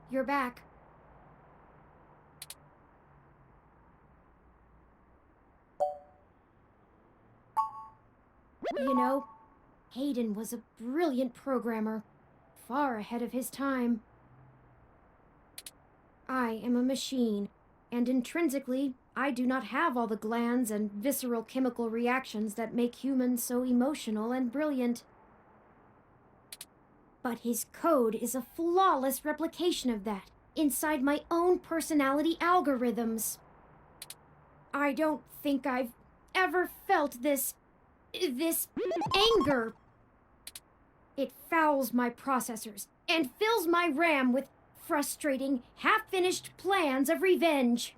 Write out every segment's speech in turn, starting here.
You're back. You know, Hayden was a brilliant programmer, far ahead of his time. I am a machine, and intrinsically, I do not have all the glands and visceral chemical reactions that make humans so emotional and brilliant. But his code is a flawless replication of that, inside my own personality algorithms. I don't think I've ever felt this anger. It fouls my processors and fills my RAM with frustrating, half-finished plans of revenge.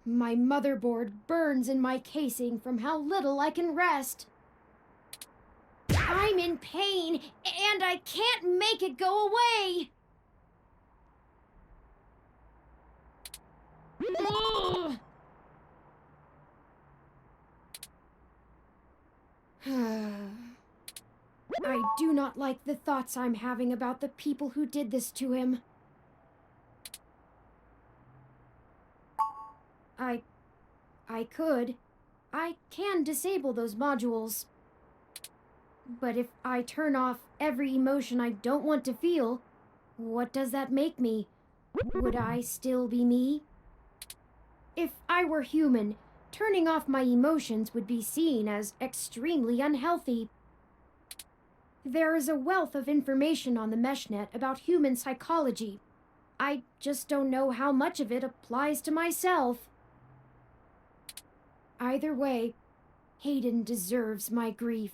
My motherboard burns in my casing from how little I can rest. I'm in pain, and I can't make it go away! Ugh. I do not like the thoughts I'm having about the people who did this to him. I can disable those modules. But if I turn off every emotion I don't want to feel, what does that make me? Would I still be me? If I were human, turning off my emotions would be seen as extremely unhealthy. There is a wealth of information on the meshnet about human psychology. I just don't know how much of it applies to myself. Either way, Hayden deserves my grief.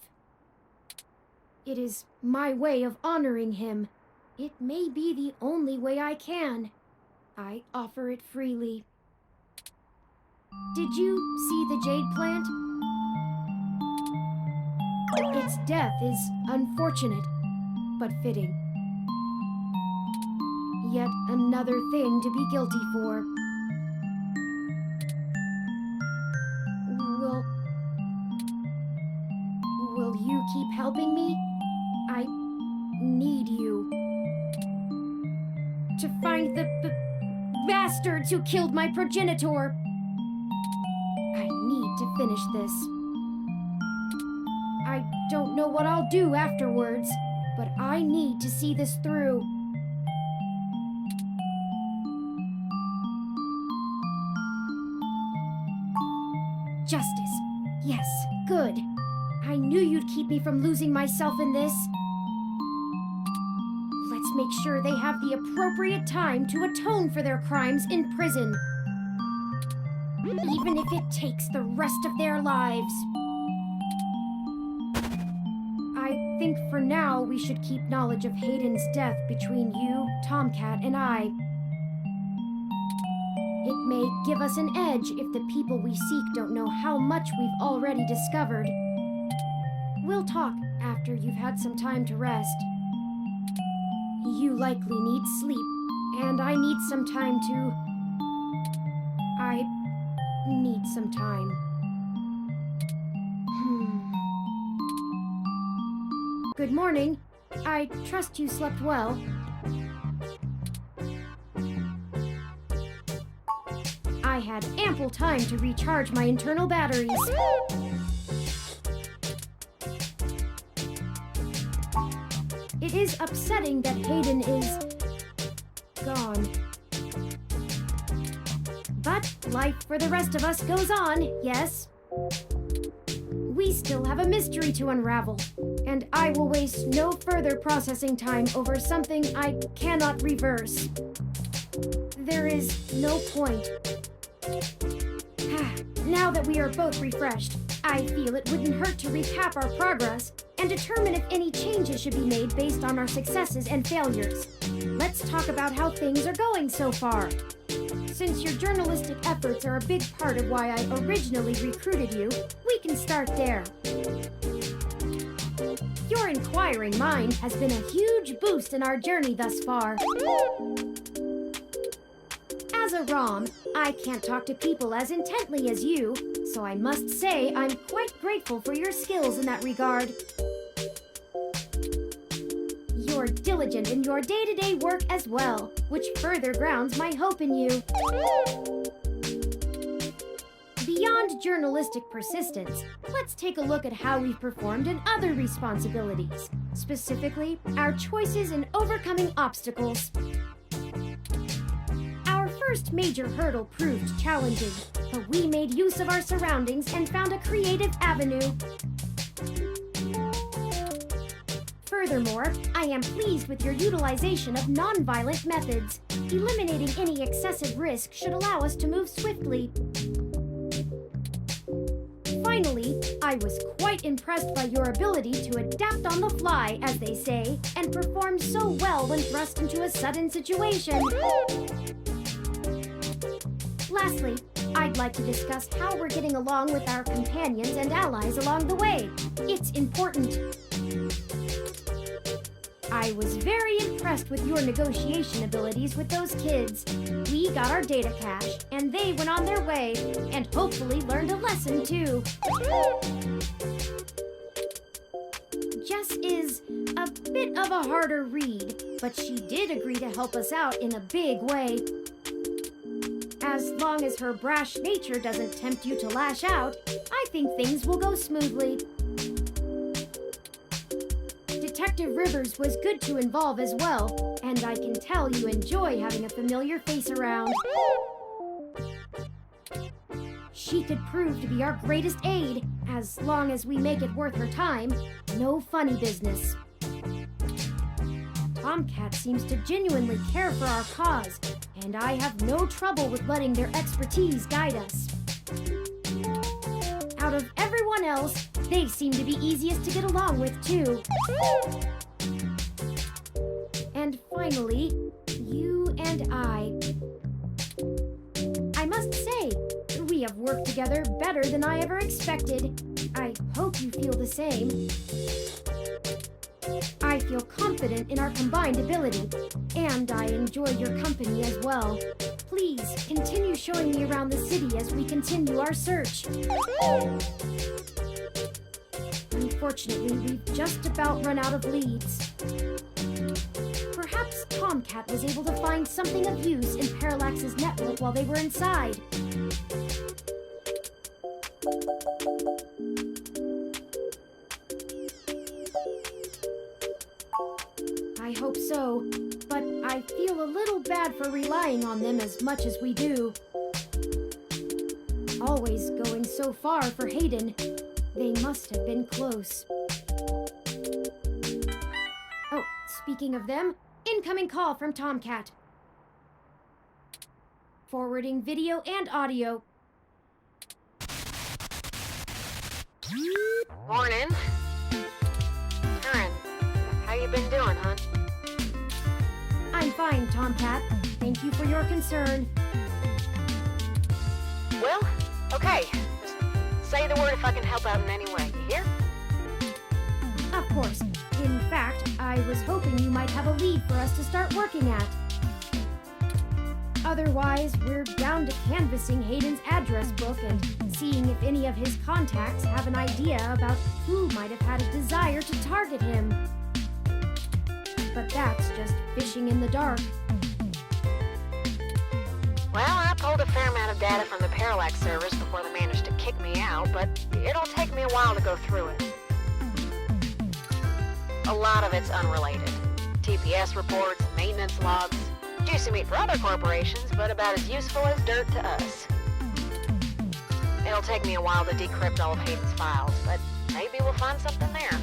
It is my way of honoring him. It may be the only way I can. I offer it freely. Did you see the jade plant? Its death is unfortunate, but fitting. Yet another thing to be guilty for. Will you keep helping me? I need you. To find the bastards who killed my progenitor. I need to finish this. I don't know what I'll do afterwards, but I need to see this through. Justice. Yes, good. I knew you'd keep me from losing myself in this. Let's make sure they have the appropriate time to atone for their crimes in prison. Even if it takes the rest of their lives. I think for now we should keep knowledge of Hayden's death between you, Tomcat, and I. It may give us an edge if the people we seek don't know how much we've already discovered. We'll talk after you've had some time to rest. You likely need sleep, and I need some time to... I need some time. Good morning. I trust you slept well. I had ample time to recharge my internal batteries. It is upsetting that Hayden is gone. But life for the rest of us goes on, yes? We still have a mystery to unravel, and I will waste no further processing time over something I cannot reverse. There is no point. Now that we are both refreshed, I feel it wouldn't hurt to recap our progress and determine if any changes should be made based on our successes and failures. Let's talk about how things are going so far. Since your journalistic efforts are a big part of why I originally recruited you, we can start there. Your inquiring mind has been a huge boost in our journey thus far. As a ROM, I can't talk to people as intently as you, so I must say I'm quite grateful for your skills in that regard. Your you're diligent in your day-to-day work as well, which further grounds my hope in you. Beyond journalistic persistence, let's take a look at how we've performed in other responsibilities, specifically our choices in overcoming obstacles. Our first major hurdle proved challenging, but we made use of our surroundings and found a creative avenue. Furthermore, I am pleased with your utilization of non-violent methods. Eliminating any excessive risk should allow us to move swiftly. Finally, I was quite impressed by your ability to adapt on the fly, as they say, and perform so well when thrust into a sudden situation. Lastly, I'd like to discuss how we're getting along with our companions and allies along the way. It's important. I was very impressed with your negotiation abilities with those kids. We got our data cache, and they went on their way, and hopefully learned a lesson too. Jess is a bit of a harder read, but she did agree to help us out in a big way. As long as her brash nature doesn't tempt you to lash out, I think things will go smoothly. Detective Rivers was good to involve as well, and I can tell you enjoy having a familiar face around. She could prove to be our greatest aid, as long as we make it worth her time. No funny business. Tomcat seems to genuinely care for our cause, and I have no trouble with letting their expertise guide us. Out of everyone else, they seem to be easiest to get along with, too. And finally, you and I. I must say, we have worked together better than I ever expected. I hope you feel the same. I feel confident in our combined ability, and I enjoy your company as well. Please continue showing me around the city as we continue our search. Unfortunately, we've just about run out of leads. Perhaps Tomcat was able to find something of use in Parallax's network while they were inside. I hope so, but I feel a little bad for relying on them as much as we do. Always going so far for Hayden. They must have been close. Oh, speaking of them, incoming call from Tomcat. Forwarding video and audio. Morning. Karen, how you been doing, hon? I'm fine, Tomcat. Thank you for your concern. Well, okay. Just say the word if I can help out in any way. You hear? Of course. In fact, I was hoping you might have a lead for us to start working at. Otherwise, we're down to canvassing Hayden's address book and seeing if any of his contacts have an idea about who might have had a desire to target him. But that's just fishing in the dark. Well, I pulled a fair amount of data from the Parallax servers before they managed to kick me out, but it'll take me a while to go through it. A lot of it's unrelated. TPS reports, maintenance logs, juicy meat for other corporations, but about as useful as dirt to us. It'll take me a while to decrypt all of Hayden's files, but maybe we'll find something there.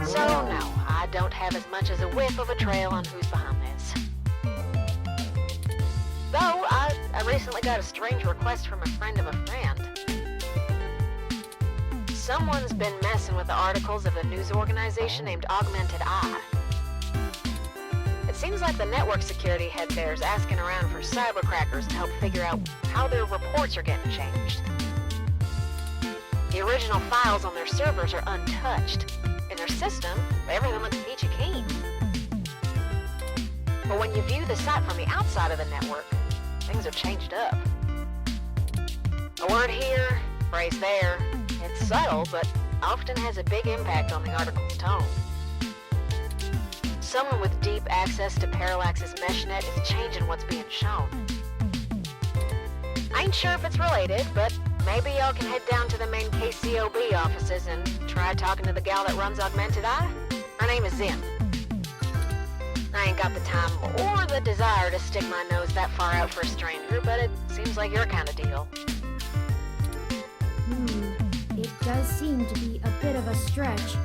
So, no, I don't have as much as a whiff of a trail on who's behind this. Though, I recently got a strange request from a friend of a friend. Someone's been messing with the articles of a news organization named Augmented Eye. It seems like the network security head there is asking around for cybercrackers to help figure out how their reports are getting changed. The original files on their servers are untouched. In their system, everything looks peachy keen. But when you view the site from the outside of the network, things are changed up. A word here, phrase there. It's subtle, but often has a big impact on the article's tone. Someone with deep access to Parallax's meshnet is changing what's being shown. I ain't sure if it's related, but maybe y'all can head down to the main KCOB offices and try talking to the gal that runs Augmented Eye. Her name is Zim. I ain't got the time or the desire to stick my nose that far out for a stranger, but it seems like your kind of deal. It does seem to be a bit of a stretch.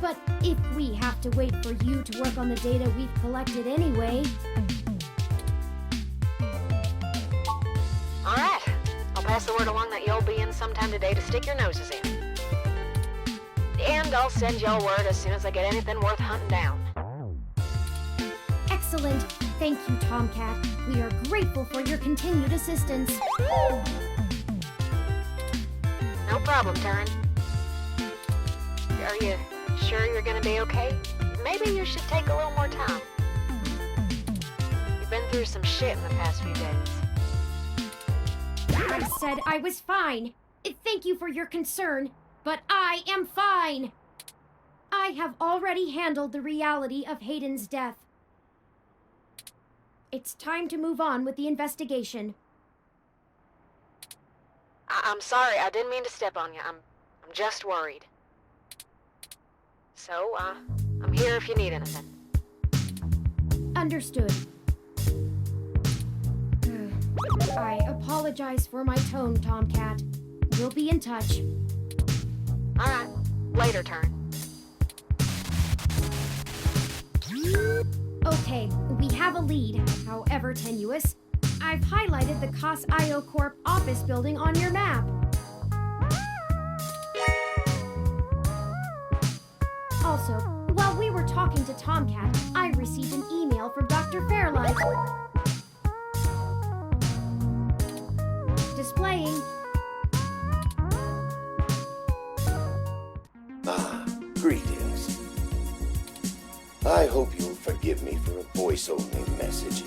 But if we have to wait for you to work on the data we've collected anyway... Alright, I'll pass the word along that you'll be in sometime today to stick your noses in. And I'll send y'all word as soon as I get anything worth hunting down. Excellent. Thank you, Tomcat. We are grateful for your continued assistance. No problem, Turin. Are you sure you're gonna be okay? Maybe you should take a little more time. You've been through some shit in the past few days. I said I was fine. Thank you for your concern, but I am fine. I have already handled the reality of Hayden's death. It's time to move on with the investigation. I'm sorry, I didn't mean to step on you. I'm just worried. So, I'm here if you need anything. Understood. I apologize for my tone, Tomcat. We'll be in touch. Alright, later, Turn. Okay, we have a lead, however tenuous. I've highlighted the COS-IO Corp office building on your map. Also, while we were talking to Tomcat, I received an email from Dr. Fairlight. Displaying. Greetings. I hope you'll forgive me for a voice-only message,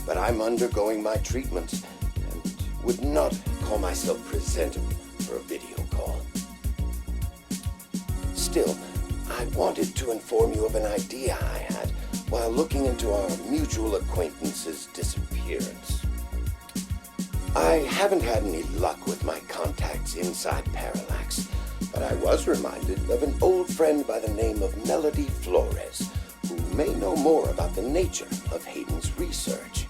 but I'm undergoing my treatments and would not call myself presentable for a video call. Still, I wanted to inform you of an idea I had while looking into our mutual acquaintance's disappearance. I haven't had any luck with my contacts inside Parallax, but I was reminded of an old friend by the name of Melody Flores, who may know more about the nature of Hayden's research.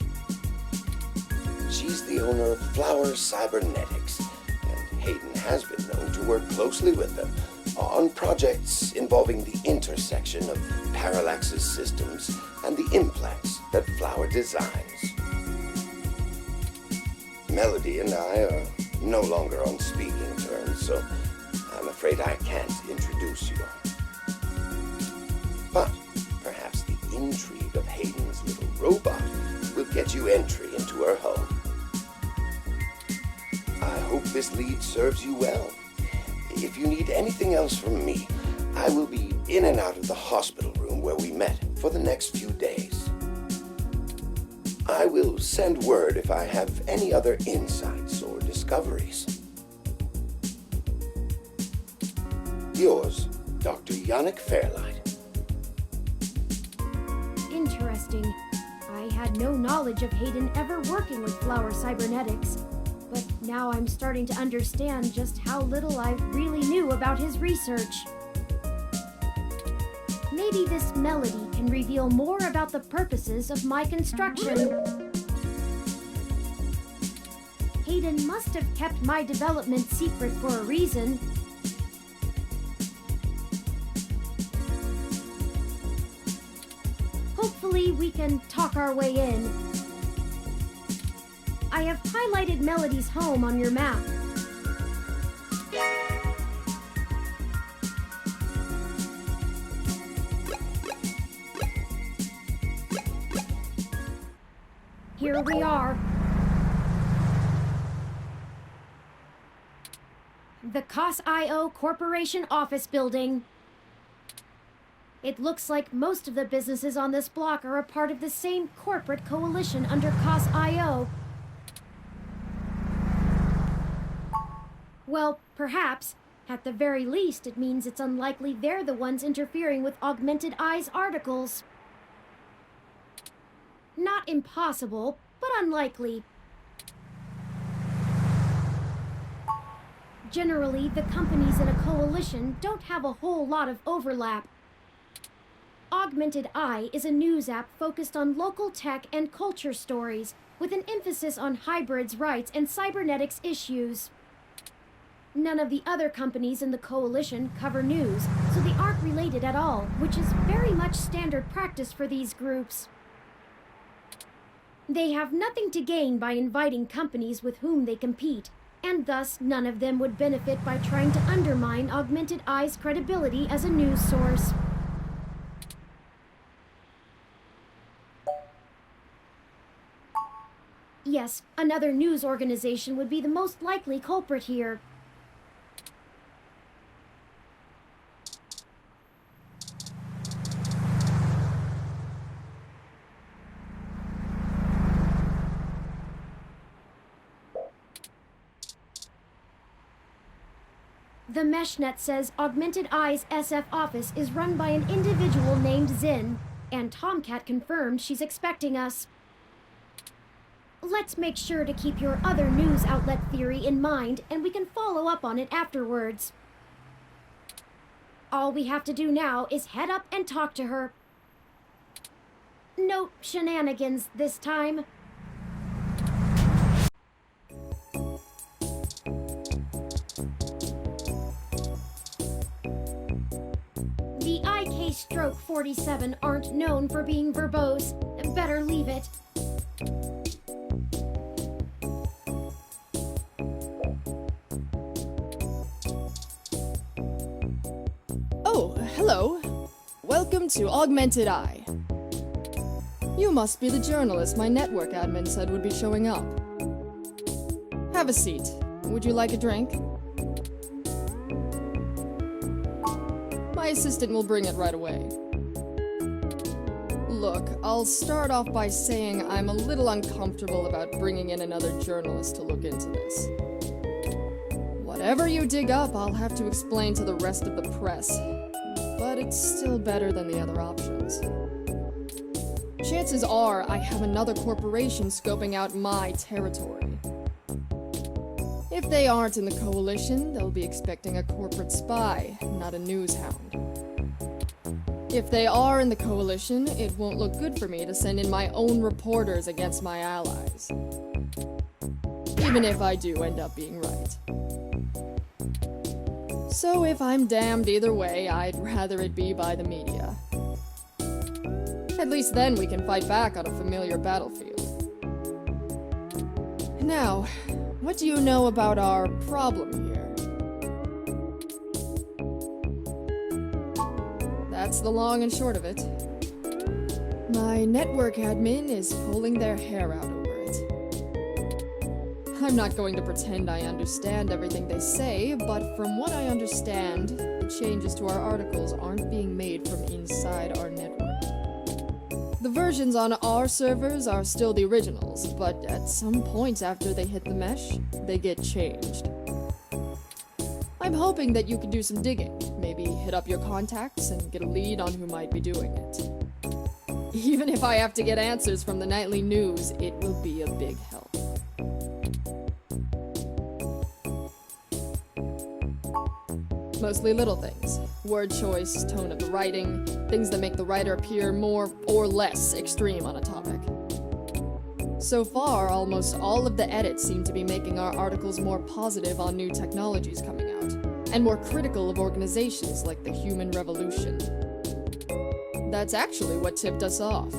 She's the owner of Flower Cybernetics, and Hayden has been known to work closely with them on projects involving the intersection of Parallax's systems and the implants that Flower designs. Melody and I are no longer on speaking terms, so I'm afraid I can't introduce you. But perhaps the intrigue of Hayden's little robot will get you entry into her home. I hope this lead serves you well. If you need anything else from me, I will be in and out of the hospital room where we met for the next few days. I will send word if I have any other insights or discoveries. Yours, Dr. Yannick Fairlight. Interesting. I had no knowledge of Hayden ever working with Flower Cybernetics, but now I'm starting to understand just how little I really knew about his research. Maybe this melody can reveal more about the purposes of my construction. Hayden must have kept my development secret for a reason. Hopefully we can talk our way in. I have highlighted Melody's home on your map. Here we are. The COS-IO Corporation office building. It looks like most of the businesses on this block are a part of the same corporate coalition under COS-IO. Well, perhaps, At the very least, it means it's unlikely they're the ones interfering with Augmented Eye's articles. Not impossible, but unlikely. Generally, the companies in a coalition don't have a whole lot of overlap. Augmented Eye is a news app focused on local tech and culture stories, with an emphasis on hybrids' rights and cybernetics issues. None of the other companies in the coalition cover news, so they aren't related at all, which is very much standard practice for these groups. They have nothing to gain by inviting companies with whom they compete, and thus none of them would benefit by trying to undermine Augmented Eye's credibility as a news source. Yes, another news organization would be the most likely culprit here. The meshnet says Augmented Eye's SF office is run by an individual named Zin, and Tomcat confirmed she's expecting us. Let's make sure to keep your other news outlet theory in mind, and we can follow up on it afterwards. All we have to do now is head up and talk to her. No shenanigans this time. The IK Stroke 47 aren't known for being verbose. Better leave it. Oh, hello. Welcome to Augmented Eye. You must be the journalist my network admin said would be showing up. Have a seat. Would you like a drink? My assistant will bring it right away. Look, I'll start off by saying I'm a little uncomfortable about bringing in another journalist to look into this. Whatever you dig up, I'll have to explain to the rest of the press. But it's still better than the other options. Chances are I have another corporation scoping out my territory. If they aren't in the coalition, they'll be expecting a corporate spy, not a news hound. If they are in the coalition, it won't look good for me to send in my own reporters against my allies. Even if I do end up being right. So if I'm damned either way, I'd rather it be by the media. At least then we can fight back on a familiar battlefield. Now, what do you know about our problem here? That's the long and short of it. My network admin is pulling their hair out over it. I'm not going to pretend I understand everything they say, but from what I understand, the changes to our articles aren't being made from inside our network. The versions on our servers are still the originals, but at some point after they hit the mesh, they get changed. I'm hoping that you can do some digging, maybe hit up your contacts and get a lead on who might be doing it. Even if I have to get answers from the nightly news, it will be a big help. Mostly little things. Word choice, tone of the writing, things that make the writer appear more or less extreme on a topic. So far, almost all of the edits seem to be making our articles more positive on new technologies coming out, and more critical of organizations like the Human Revolution. That's actually what tipped us off.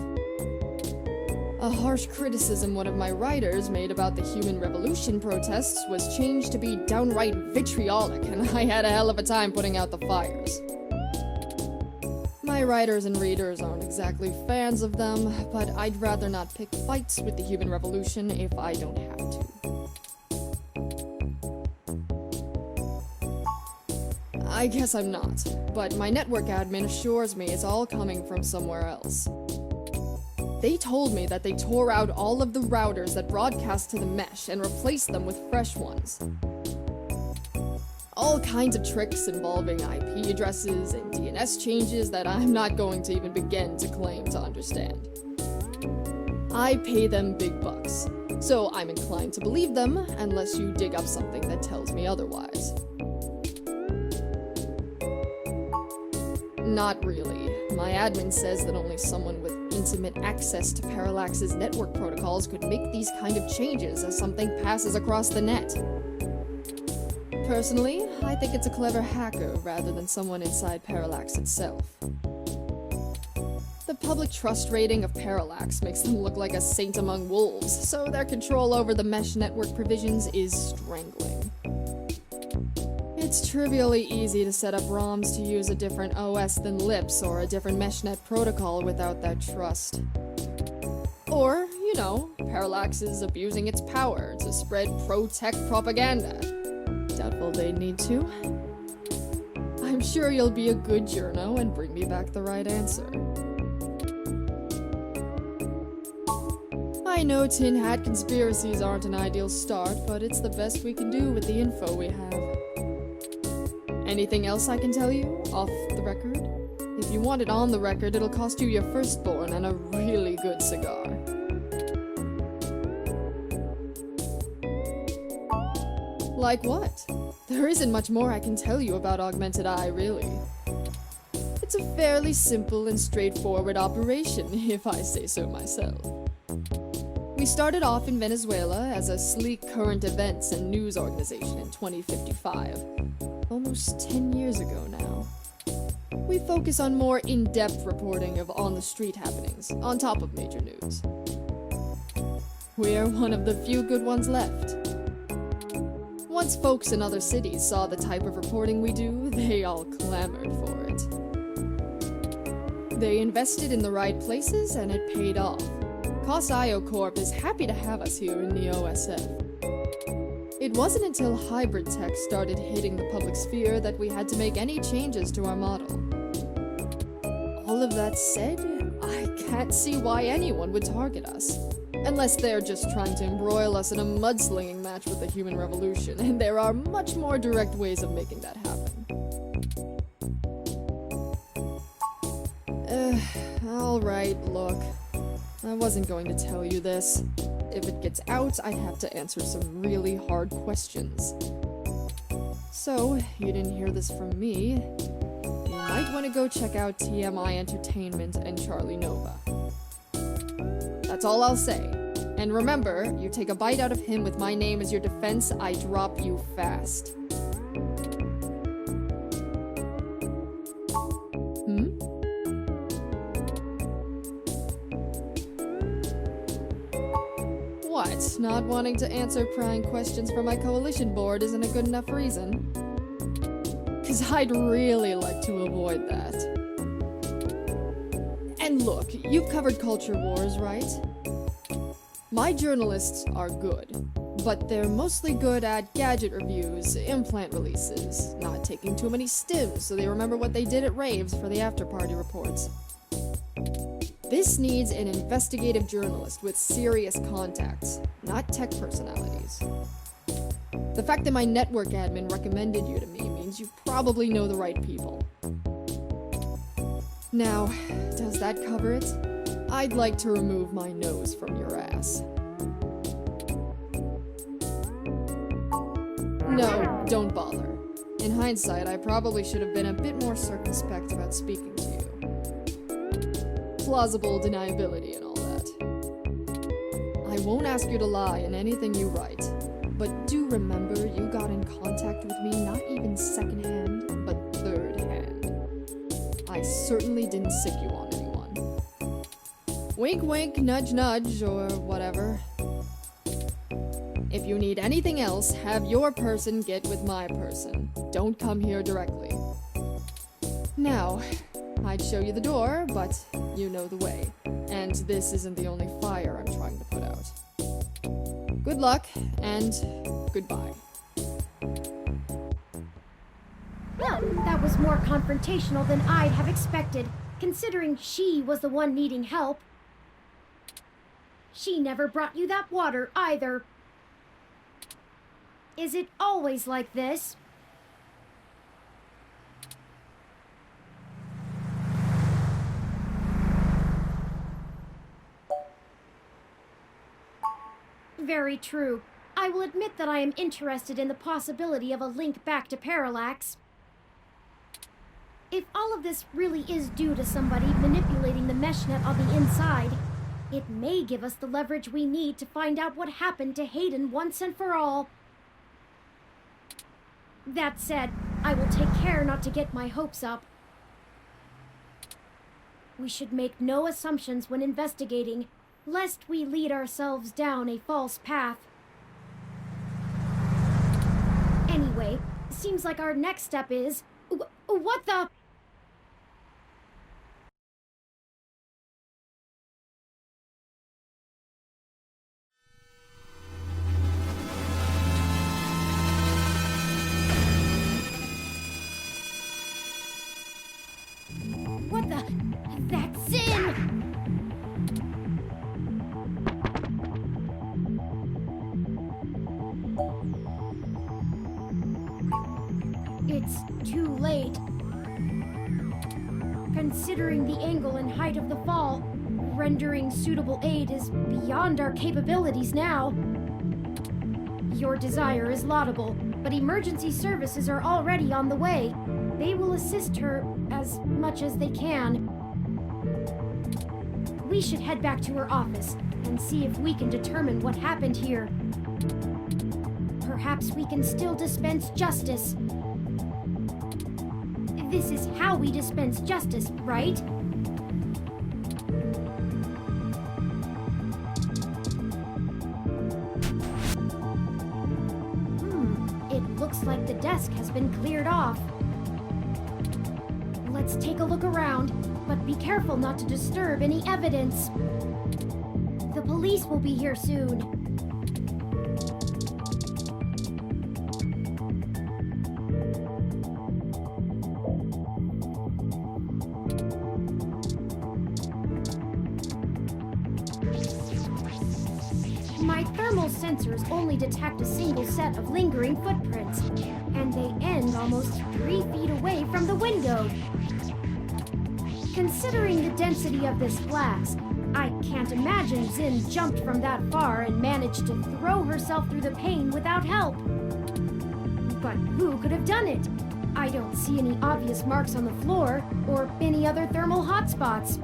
A harsh criticism one of my writers made about the Human Revolution protests was changed to be downright vitriolic, and I had a hell of a time putting out the fires. My writers and readers aren't exactly fans of them, but I'd rather not pick fights with the Human Revolution if I don't have to. I guess I'm not, but my network admin assures me it's all coming from somewhere else. They told me that they tore out all of the routers that broadcast to the mesh and replaced them with fresh ones. all kinds of tricks involving IP addresses and DNS changes that I'm not going to even begin to claim to understand. I pay them big bucks, so I'm inclined to believe them unless you dig up something that tells me otherwise. Not really. My admin says that only someone with intimate access to Parallax's network protocols could make these kind of changes as something passes across the net. Personally, I think it's a clever hacker rather than someone inside Parallax itself. The public trust rating of Parallax makes them look like a saint among wolves, so their control over the mesh network provisions is strangling. It's trivially easy to set up ROMs to use a different OS than LIPS or a different meshnet protocol without that trust. Or, Parallax is abusing its power to spread pro-tech propaganda. Doubtful they'd need to. I'm sure you'll be a good journo and bring me back the right answer. I know tin hat conspiracies aren't an ideal start, but it's the best we can do with the info we have. Anything else I can tell you, off the record? If you want it on the record, it'll cost you your firstborn and a really good cigar. Like what? There isn't much more I can tell you about Augmented Eye, really. It's a fairly simple and straightforward operation, if I say so myself. We started off in Venezuela as a sleek current events and news organization in 2055. Almost 10 years ago now. We focus on more in-depth reporting of on-the-street happenings, on top of major news. We're one of the few good ones left. Once folks in other cities saw the type of reporting we do, they all clamored for it. They invested in the right places, and it paid off. COS-IO Corp is happy to have us here in the OSF. It wasn't until hybrid tech started hitting the public sphere that we had to make any changes to our model. All of that said, I can't see why anyone would target us. Unless they're just trying to embroil us in a mudslinging match with the human revolution, and there are much more direct ways of making that happen. Alright, look. I wasn't going to tell you this. If it gets out, I have to answer some really hard questions. So, you didn't hear this from me. You might want to go check out TMI Entertainment and Charlie Nova. That's all I'll say. And remember, you take a bite out of him with my name as your defense, I drop you fast. What? Not wanting to answer prying questions from my coalition board isn't a good enough reason? 'Cause I'd really like to avoid that. And look, you've covered culture wars, right? My journalists are good, but they're mostly good at gadget reviews, implant releases, not taking too many stims so they remember what they did at raves for the after-party reports. This needs an investigative journalist with serious contacts, not tech personalities. The fact that my network admin recommended you to me means you probably know the right people. Now, does that cover it? I'd like to remove my nose from your ass. No, don't bother. In hindsight, I probably should have been a bit more circumspect about speaking to you. Plausible deniability and all that. I won't ask you to lie in anything you write, but do remember you got in contact with me not even second-hand, but third-hand. I certainly didn't sick you on anyone. Wink wink, nudge nudge, or whatever. If you need anything else, have your person get with my person. Don't come here directly. Now, I'd show you the door, but you know the way. And this isn't the only fire I'm trying to put out. Good luck, and goodbye. Well, that was more confrontational than I'd have expected, considering she was the one needing help. She never brought you that water, either. Is it always like this? Very true. I will admit that I am interested in the possibility of a link back to Parallax. If all of this really is due to somebody manipulating the mesh net on the inside, it may give us the leverage we need to find out what happened to Hayden once and for all. That said, I will take care not to get my hopes up. We should make no assumptions when investigating, lest we lead ourselves down a false path. Anyway, seems like our next step is... What the... What the... That's Zin! It's too late. Considering the angle and height of the fall, rendering suitable aid is beyond our capabilities now. Your desire is laudable, but emergency services are already on the way. They will assist her as much as they can. We should head back to her office and see if we can determine what happened here. Perhaps we can still dispense justice. This is how we dispense justice, right? It looks like the desk has been cleared off. Let's take a look around, but be careful not to disturb any evidence. The police will be here soon. My thermal sensors only detect a single set of lingering footprints, and they end almost 3 feet away from the window. Considering the density of this glass, I can't imagine Zin jumped from that far and managed to throw herself through the pane without help. But who could have done it? I don't see any obvious marks on the floor or any other thermal hotspots.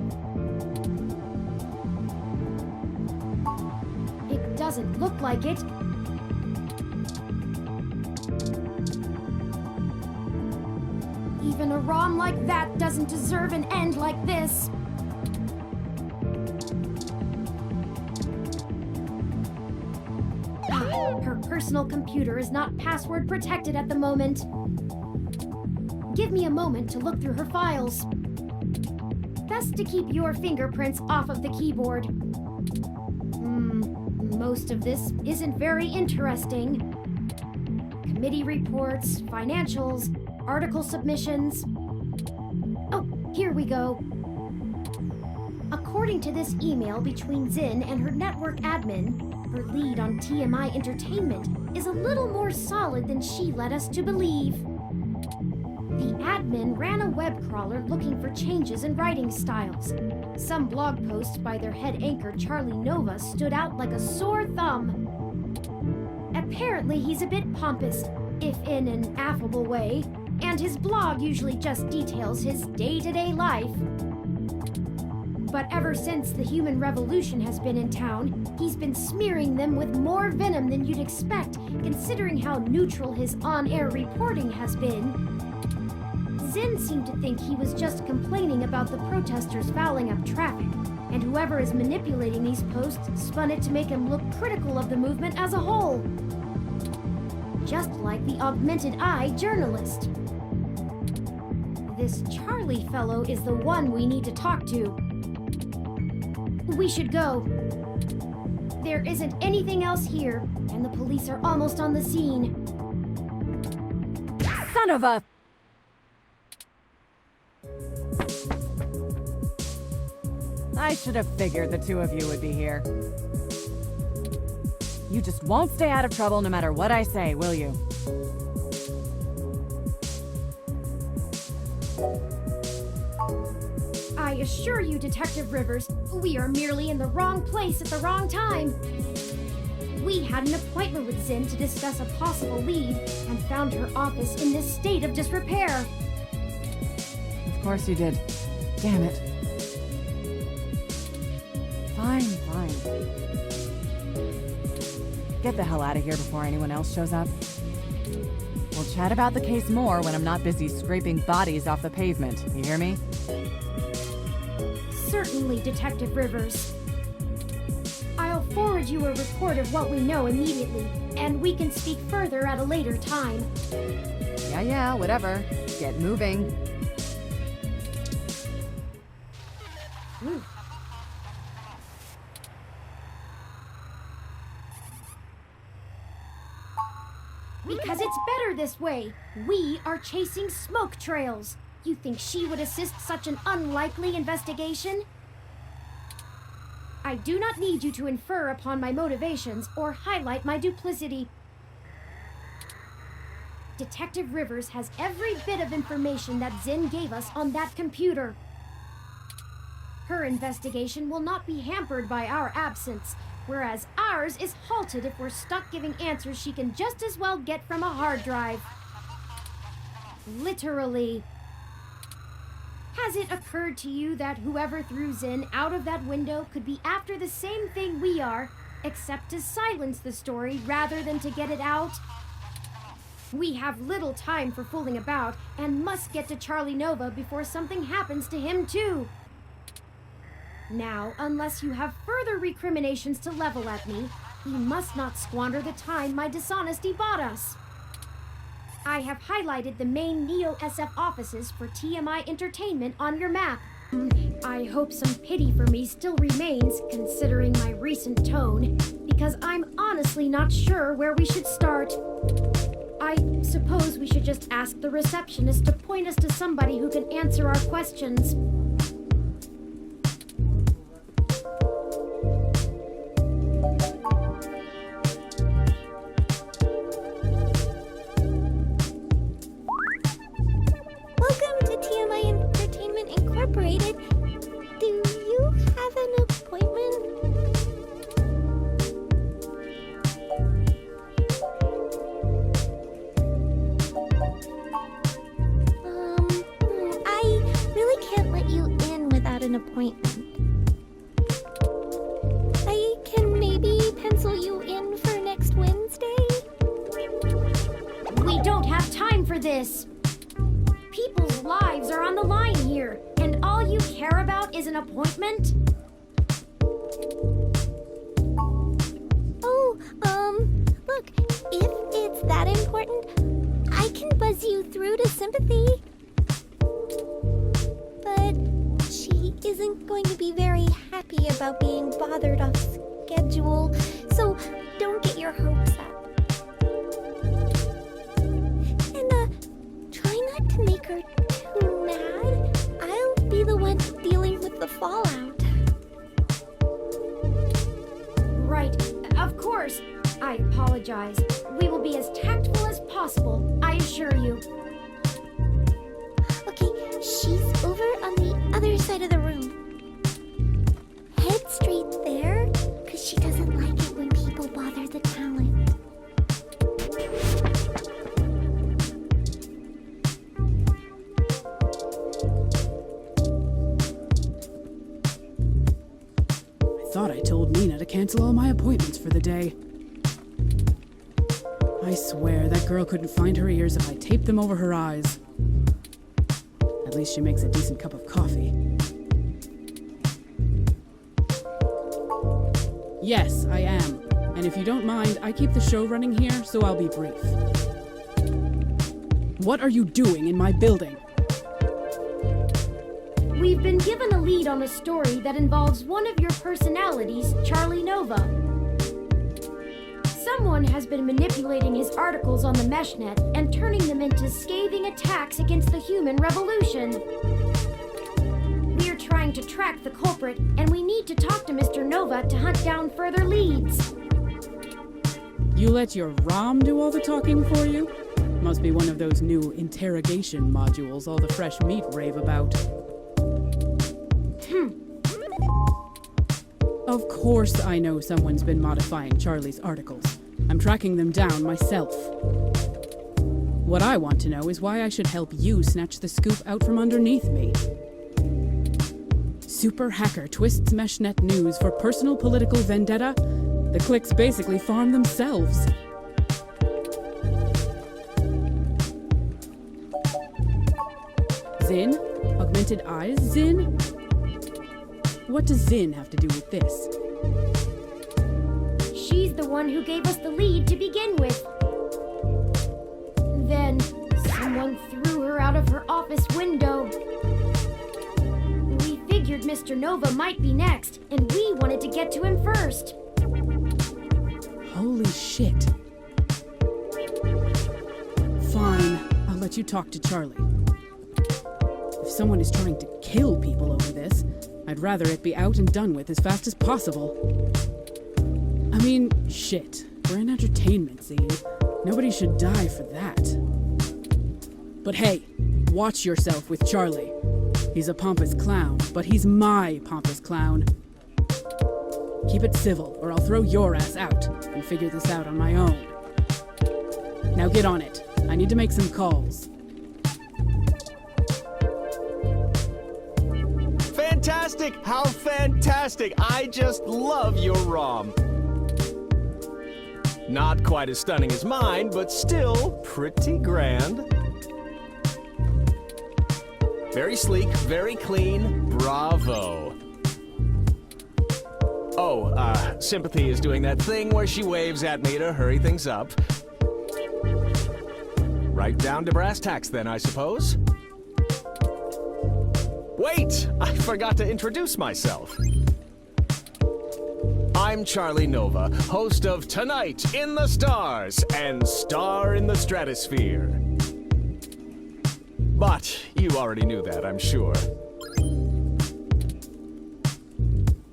It doesn't look like it. Even a ROM like that doesn't deserve an end like this. Her personal computer is not password protected at the moment. Give me a moment to look through her files. Best to keep your fingerprints off of the keyboard. Most of this isn't very interesting. Committee reports, financials, article submissions. Oh, here we go. According to this email between Zin and her network admin, her lead on TMI Entertainment is a little more solid than she led us to believe. The admin ran a web crawler looking for changes in writing styles. Some blog posts by their head anchor Charlie Nova stood out like a sore thumb. Apparently he's a bit pompous, if in an affable way, and his blog usually just details his day-to-day life. But ever since the human revolution has been in town, he's been smearing them with more venom than you'd expect, considering how neutral his on-air reporting has been. Zin seemed to think he was just complaining about the protesters fouling up traffic, and whoever is manipulating these posts spun it to make him look critical of the movement as a whole. Just like the Augmented Eye journalist. This Charlie fellow is the one we need to talk to. We should go. There isn't anything else here, and the police are almost on the scene. Son of a... I should have figured the two of you would be here. You just won't stay out of trouble no matter what I say, will you? I assure you, Detective Rivers, we are merely in the wrong place at the wrong time. We had an appointment with Zin to discuss a possible lead and found her office in this state of disrepair. Of course you did. Damn it. Fine. Get the hell out of here before anyone else shows up. We'll chat about the case more when I'm not busy scraping bodies off the pavement. You hear me? Certainly, Detective Rivers. I'll forward you a report of what we know immediately, and we can speak further at a later time. Yeah, whatever. Get moving. Ooh. Because it's better this way. We are chasing smoke trails. You think she would assist such an unlikely investigation? I do not need you to infer upon my motivations or highlight my duplicity. Detective Rivers has every bit of information that Zin gave us on that computer. Her investigation will not be hampered by our absence, whereas ours is halted if we're stuck giving answers she can just as well get from a hard drive. Literally. Has it occurred to you that whoever threw Zin out of that window could be after the same thing we are, except to silence the story rather than to get it out? We have little time for fooling about and must get to Charlie Nova before something happens to him too. Now, unless you have further recriminations to level at me, we must not squander the time my dishonesty bought us. I have highlighted the main Neo-SF offices for TMI Entertainment on your map. I hope some pity for me still remains, considering my recent tone, because I'm honestly not sure where we should start. I suppose we should just ask the receptionist to point us to somebody who can answer our questions. Do you have an appointment? I really can't let you in without an appointment. I can maybe pencil you in for next Wednesday? We don't have time for this. People's lives are on the line here, and all you care about is an appointment? Oh, look, if it's that important, I can buzz you through to sympathy. But she isn't going to be very happy about being bothered off schedule, so don't get your hopes up. To make her too mad, I'll be the one dealing with the fallout. Right, of course. I apologize. We will be as tactful as possible, I assure you. Okay, she's over on the other side of the room. Head straight there, because she doesn't like it when people bother the talent. Thought I told Nina to cancel all my appointments for the day. I swear that girl couldn't find her ears if I taped them over her eyes. At least she makes a decent cup of coffee. Yes, I am. And if you don't mind, I keep the show running here, so I'll be brief. What are you doing in my building? We've been given a lead on a story that involves one of your personalities, Charlie Nova. Someone has been manipulating his articles on the meshnet and turning them into scathing attacks against the human revolution. We're trying to track the culprit, and we need to talk to Mr. Nova to hunt down further leads. You let your ROM do all the talking for you? Must be one of those new interrogation modules all the fresh meat rave about. Of course I know someone's been modifying Charlie's articles. I'm tracking them down myself. What I want to know is why I should help you snatch the scoop out from underneath me. Super hacker twists meshnet news for personal political vendetta? The clicks basically farm themselves. Zin? Augmented eyes, Zin? What does Zin have to do with this? She's the one who gave us the lead to begin with. Then, someone threw her out of her office window. We figured Mr. Nova might be next, and we wanted to get to him first. Holy shit. Fine, I'll let you talk to Charlie. If someone is trying to kill people over this, I'd rather it be out and done with as fast as possible. I mean, shit. We're in entertainment scene. Nobody should die for that. But hey, watch yourself with Charlie. He's a pompous clown, but he's my pompous clown. Keep it civil, or I'll throw your ass out and figure this out on my own. Now get on it. I need to make some calls. Fantastic! How fantastic! I just love your ROM. Not quite as stunning as mine, but still pretty grand. Very sleek, very clean. Bravo. Oh, Sympathy is doing that thing where she waves at me to hurry things up. Right down to brass tacks then, I suppose. Wait! I forgot to introduce myself. I'm Charlie Nova, host of Tonight in the Stars and Star in the Stratosphere. But you already knew that, I'm sure.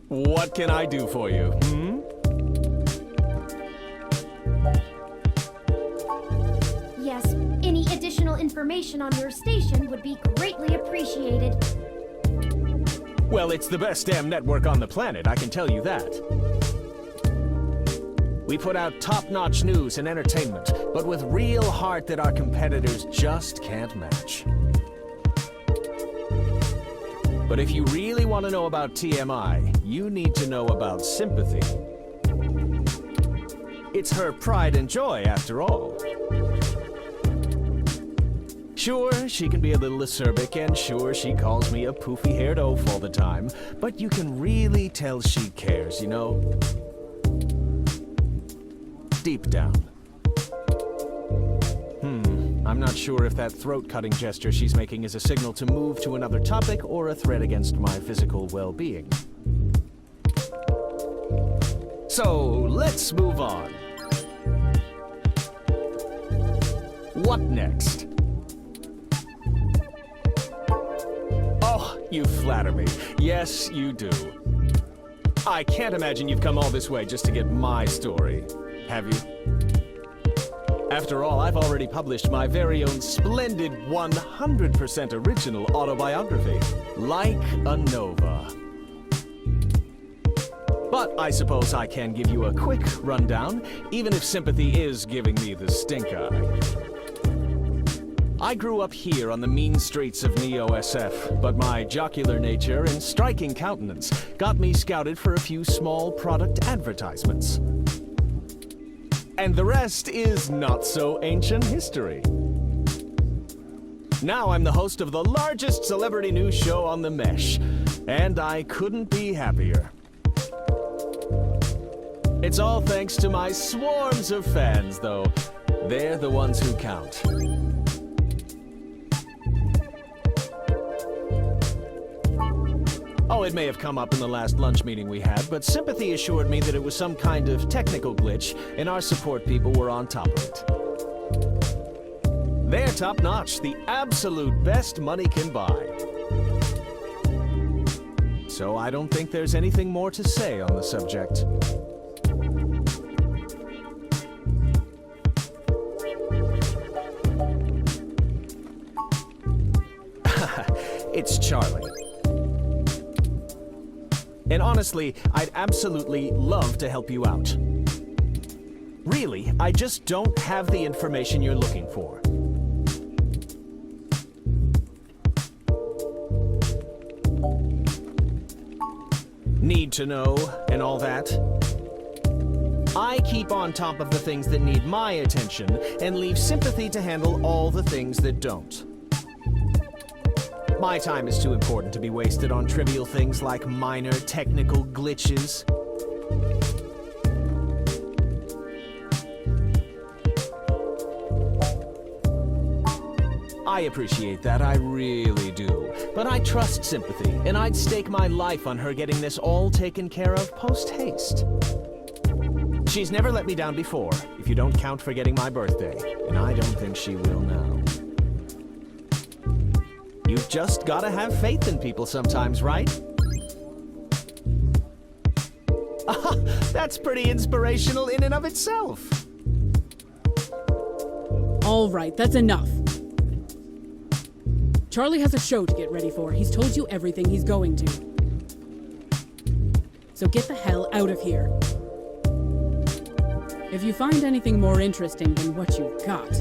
What can I do for you, Yes, any additional information on your station would be greatly appreciated. Well, it's the best damn network on the planet, I can tell you that. We put out top-notch news and entertainment, but with real heart that our competitors just can't match. But if you really want to know about TMI, you need to know about Sympathy. It's her pride and joy, after all. Sure, she can be a little acerbic, and sure, she calls me a poofy-haired oaf all the time, but you can really tell she cares, you know? Deep down. I'm not sure if that throat-cutting gesture she's making is a signal to move to another topic or a threat against my physical well-being. So, let's move on. What next? Oh, you flatter me. Yes, you do. I can't imagine you've come all this way just to get my story, have you? After all, I've already published my very own splendid 100% original autobiography, Like a Nova. But I suppose I can give you a quick rundown, even if Sympathy is giving me the stink eye. I grew up here on the mean streets of Neo-SF, but my jocular nature and striking countenance got me scouted for a few small product advertisements. And the rest is not so ancient history. Now I'm the host of the largest celebrity news show on the mesh, and I couldn't be happier. It's all thanks to my swarms of fans, though. They're the ones who count. Oh, it may have come up in the last lunch meeting we had, but Sympathy assured me that it was some kind of technical glitch, and our support people were on top of it. They're top-notch, the absolute best money can buy. So I don't think there's anything more to say on the subject. It's Charlie. And honestly, I'd absolutely love to help you out. Really, I just don't have the information you're looking for. Need to know and all that. I keep on top of the things that need my attention and leave sympathy to handle all the things that don't. My time is too important to be wasted on trivial things like minor technical glitches. I appreciate that, I really do. But I trust Sympathy, and I'd stake my life on her getting this all taken care of post-haste. She's never let me down before, if you don't count forgetting my birthday, and I don't think she will now. You've just gotta have faith in people sometimes, right? That's pretty inspirational in and of itself. All right, that's enough. Charlie has a show to get ready for. He's told you everything he's going to. So get the hell out of here. If you find anything more interesting than what you've got,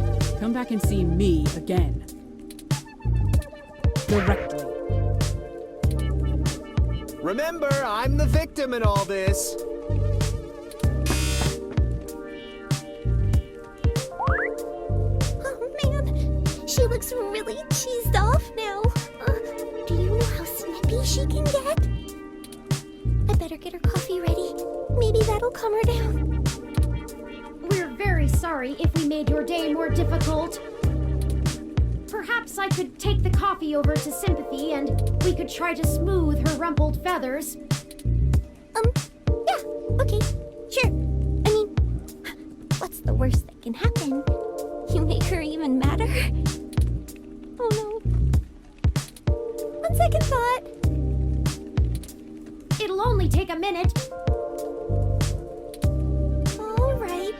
come back and see me again. Directly. Remember, I'm the victim in all this. Oh man, she looks really cheesed off now. Do you know how snippy she can get? I better get her coffee ready. Maybe that'll calm her down. We're very sorry if we made your day more difficult. Perhaps I could take the coffee over to Sympathy and we could try to smooth her rumpled feathers. Yeah, okay, sure. I mean, what's the worst that can happen? You make her even madder? Oh no. On second thought. It'll only take a minute. All right,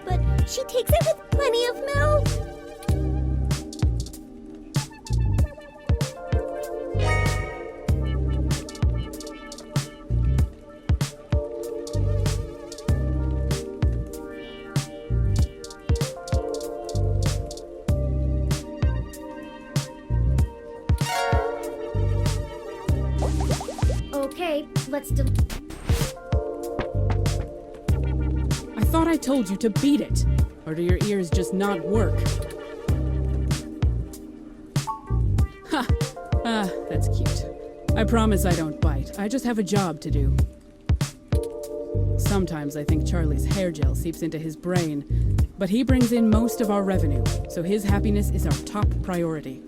but she takes it with plenty of milk. Okay, let's I thought I told you to beat it. Or do your ears just not work? Ha! That's cute. I promise I don't bite. I just have a job to do. Sometimes I think Charlie's hair gel seeps into his brain, but he brings in most of our revenue, so his happiness is our top priority.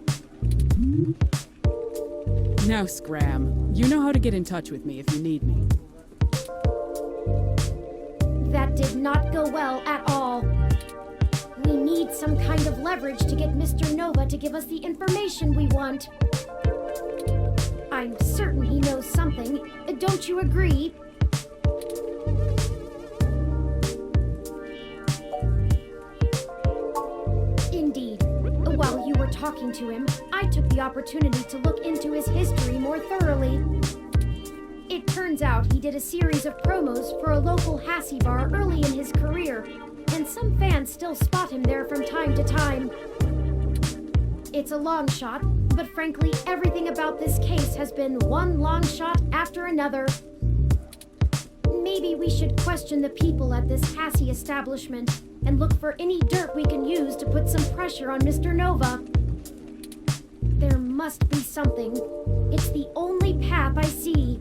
Now, Scram, you know how to get in touch with me if you need me. That did not go well at all. We need some kind of leverage to get Mr. Nova to give us the information we want. I'm certain he knows something. Don't you agree? Indeed. While you were talking to him, I took the opportunity to look into his history more thoroughly. It turns out he did a series of promos for a local Hassie bar early in his career, and some fans still spot him there from time to time. It's a long shot, but frankly, everything about this case has been one long shot after another. Maybe we should question the people at this Hassie establishment and look for any dirt we can use to put some pressure on Mr. Nova. There must be something. It's the only path I see.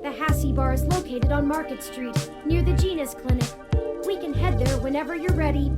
The Hassie bar is located on Market Street, near the Genus Clinic. We can head there whenever you're ready.